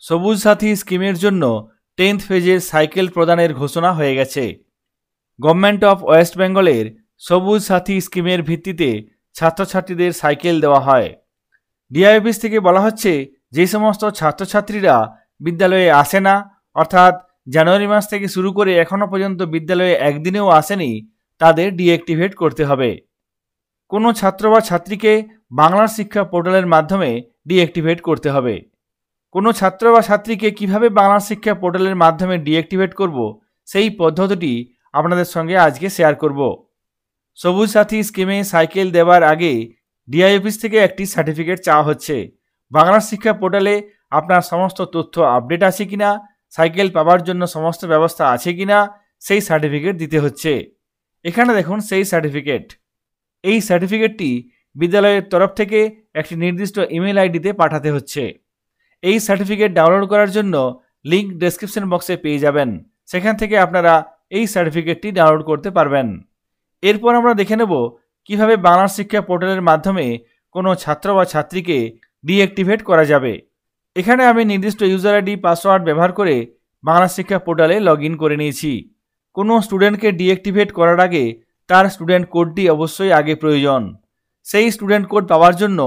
সবুজ সাথী স্কিমের জন্য 10th ফেজের সাইকেল প্রদানের ঘোষণা হয়ে গেছে। গভর্নমেন্ট অফ ওয়েস্ট বেঙ্গলের সবুজ সাথী স্কিমের ভিত্তিতে ছাত্রছাত্রীদের সাইকেল দেওয়া হয়। ডিআই অফিস থেকে বলা হচ্ছে যে সমস্ত ছাত্রছাত্রীরা বিদ্যালয়ে আসে না, অর্থাৎ জানুয়ারি মাস থেকে শুরু করে এখনও পর্যন্ত বিদ্যালয়ে একদিনেও আসেনি, তাদের ডিঅ্যাক্টিভেট করতে হবে। কোনো ছাত্র বা ছাত্রীকে বাংলার শিক্ষা পোর্টালের মাধ্যমে ডিঅ্যাক্টিভেট করতে হবে। কোনো ছাত্র বা ছাত্রীকে কিভাবে বাংলার শিক্ষা পোর্টালের মাধ্যমে ডিঅ্যাক্টিভেট করব, সেই পদ্ধতিটি আপনাদের সঙ্গে আজকে শেয়ার করব। সবুজ সাথী স্কিমে সাইকেল দেওয়ার আগে ডিআই অফিস থেকে একটি সার্টিফিকেট চাওয়া হচ্ছে। বাংলার শিক্ষা পোর্টালে আপনার সমস্ত তথ্য আপডেট আছে কিনা, সাইকেল পাওয়ার জন্য সমস্ত ব্যবস্থা আছে কিনা, সেই সার্টিফিকেট দিতে হচ্ছে। এখানে দেখুন সেই সার্টিফিকেট। এই সার্টিফিকেটটি বিদ্যালয়ের তরফ থেকে একটি নির্দিষ্ট ইমেল আইডিতে পাঠাতে হচ্ছে। এই সার্টিফিকেট ডাউনলোড করার জন্য লিঙ্ক ডেসক্রিপশন বক্সে পেয়ে যাবেন, সেখান থেকে আপনারা এই সার্টিফিকেটটি ডাউনলোড করতে পারবেন। এরপর আমরা দেখে নেব কিভাবে বাংলার শিক্ষা পোর্টালের মাধ্যমে কোনো ছাত্র বা ছাত্রীকে ডিঅ্যাক্টিভেট করা যাবে। এখানে আমি নির্দিষ্ট ইউজার আইডি পাসওয়ার্ড ব্যবহার করে বাংলা শিক্ষা পোর্টালে লগ ইন করে নিয়েছি। কোনো স্টুডেন্টকে ডিঅ্যাক্টিভেট করার আগে তার স্টুডেন্ট কোডটি অবশ্যই আগে প্রয়োজন। সেই স্টুডেন্ট কোড পাওয়ার জন্য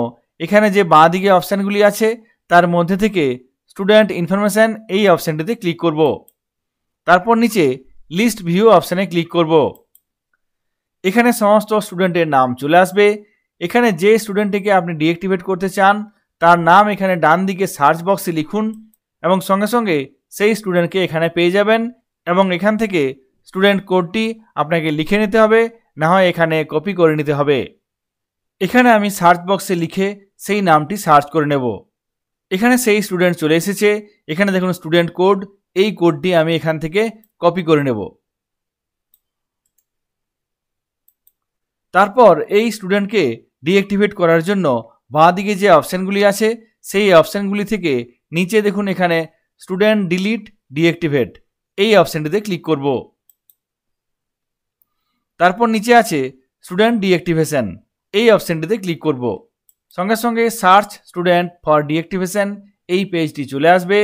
এখানে যে বাঁ দিকে অপশানগুলি আছে তার মধ্যে থেকে স্টুডেন্ট ইনফরমেশান এই অপশানটিতে ক্লিক করব। তারপর নিচে লিস্ট ভিউ অপশানে ক্লিক করব। এখানে সমস্ত স্টুডেন্টের নাম চলে আসবে। এখানে যে স্টুডেন্টটিকে আপনি ডিঅ্যাক্টিভেট করতে চান তার নাম এখানে ডান দিকে সার্চ বক্সে লিখুন এবং সঙ্গে সঙ্গে সেই স্টুডেন্টকে এখানে পেয়ে যাবেন এবং এখান থেকে স্টুডেন্ট কোডটি আপনাকে লিখে নিতে হবে, না হয় এখানে কপি করে নিতে হবে। এখানে আমি সার্চ বক্সে লিখে সেই নামটি সার্চ করে নেব। এখানে সেই স্টুডেন্ট চলে এসেছে। এখানে দেখুন স্টুডেন্ট কোড, এই কোডটি আমি এখান থেকে কপি করে নেব। তারপর এই স্টুডেন্টকে ডিঅ্যাক্টিভেট করার জন্য বাঁ দিকে যে অপশানগুলি আছে সেই অপশানগুলি থেকে নিচে দেখুন এখানে স্টুডেন্ট ডিলিট ডিঅ্যাক্টিভেট, এই অপশানটিতে ক্লিক করব। তারপর নিচে আছে স্টুডেন্ট ডিঅ্যাক্টিভেশন, এই অপশানটিতে ক্লিক করব। সঙ্গে সঙ্গে সার্চ স্টুডেন্ট ফর ডিঅ্যাক্টিভেশন এই পেজটি চলে আসবে।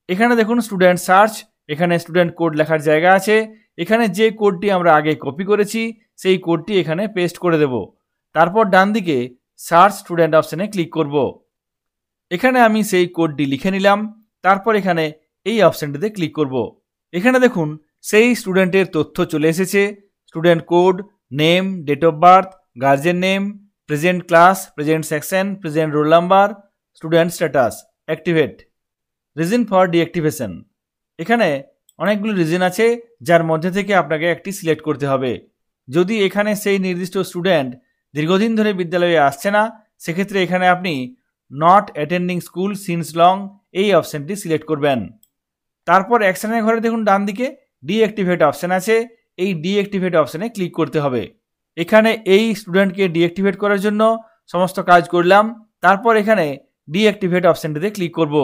এখানে দেখুন স্টুডেন্ট সার্চ, এখানে স্টুডেন্ট কোড লেখার জায়গা আছে। এখানে যে কোডটি আমরা আগে কপি করেছি সেই কোডটি এখানে পেস্ট করে দেব। তারপর ডান দিকে সার্চ স্টুডেন্ট অপশানে ক্লিক করব। এখানে আমি সেই কোডটি লিখে নিলাম। তারপর এখানে এই অপশানটিতে ক্লিক করব। এখানে দেখুন সেই স্টুডেন্টের তথ্য চলে এসেছে। Student code, name, date of birth, guardian name, present class, present section, present roll number, student status, activate, reason for deactivation. এখানে অনেকগুলো রিজন আছে যার মধ্যে থেকে আপনাকে একটি সিলেক্ট করতে হবে। যদি এখানে সেই নির্দিষ্ট স্টুডেন্ট দীর্ঘদিন ধরে বিদ্যালয়ে আসছে না, সেক্ষেত্রে এখানে আপনি not attending school since long এই অপশানটি সিলেক্ট করবেন। তারপর অ্যাকশনের ঘরে দেখুন ডান দিকে ডিঅ্যাক্টিভেট অপশান আছে, এই ডিঅ্যাক্টিভেট অপশানে ক্লিক করতে হবে। এখানে এই স্টুডেন্টকে ডিঅ্যাক্টিভেট করার জন্য সমস্ত কাজ করলাম। তারপর এখানে ডিঅ্যাক্টিভেট অপশানটিতে ক্লিক করব।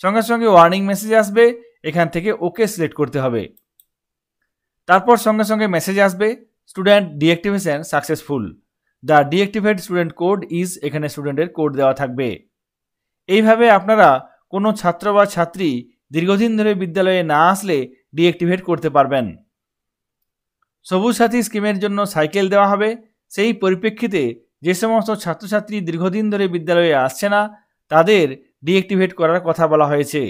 সঙ্গে সঙ্গে ওয়ার্নিং মেসেজ আসবে, এখান থেকে ওকে সিলেক্ট করতে হবে। তারপর সঙ্গে সঙ্গে মেসেজ আসবে student deactivation successful, the deactivate student code is, এখানে স্টুডেন্টের কোড দেওয়া থাকবে। এইভাবে আপনারা কোনো ছাত্র বা ছাত্রী দীর্ঘদিন ধরে বিদ্যালয়ে না আসলে ডিঅ্যাক্টিভেট করতে পারবেন। সবুজ সাথী স্কিমের জন্য সাইকেল দেওয়া হবে। সেই পরিপ্রেক্ষিতে যে সমস্ত ছাত্রছাত্রী দীর্ঘদিন ধরে বিদ্যালয়ে আসছে না তাদের ডিঅ্যাক্টিভেট করার কথা বলা হয়েছে।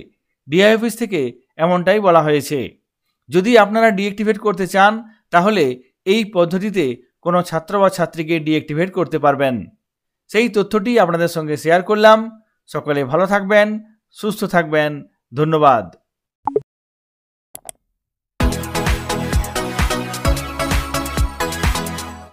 ডিআই অফিস থেকে এমনটাই বলা হয়েছে। যদি আপনারা ডিঅ্যাক্টিভেট করতে চান তাহলে এই পদ্ধতিতে কোনো ছাত্র বা ছাত্রীকে ডিঅ্যাক্টিভেট করতে পারবেন। সেই তথ্যটি আপনাদের সঙ্গে শেয়ার করলাম। সকলে ভালো থাকবেন, সুস্থ থাকবেন। ধন্যবাদ।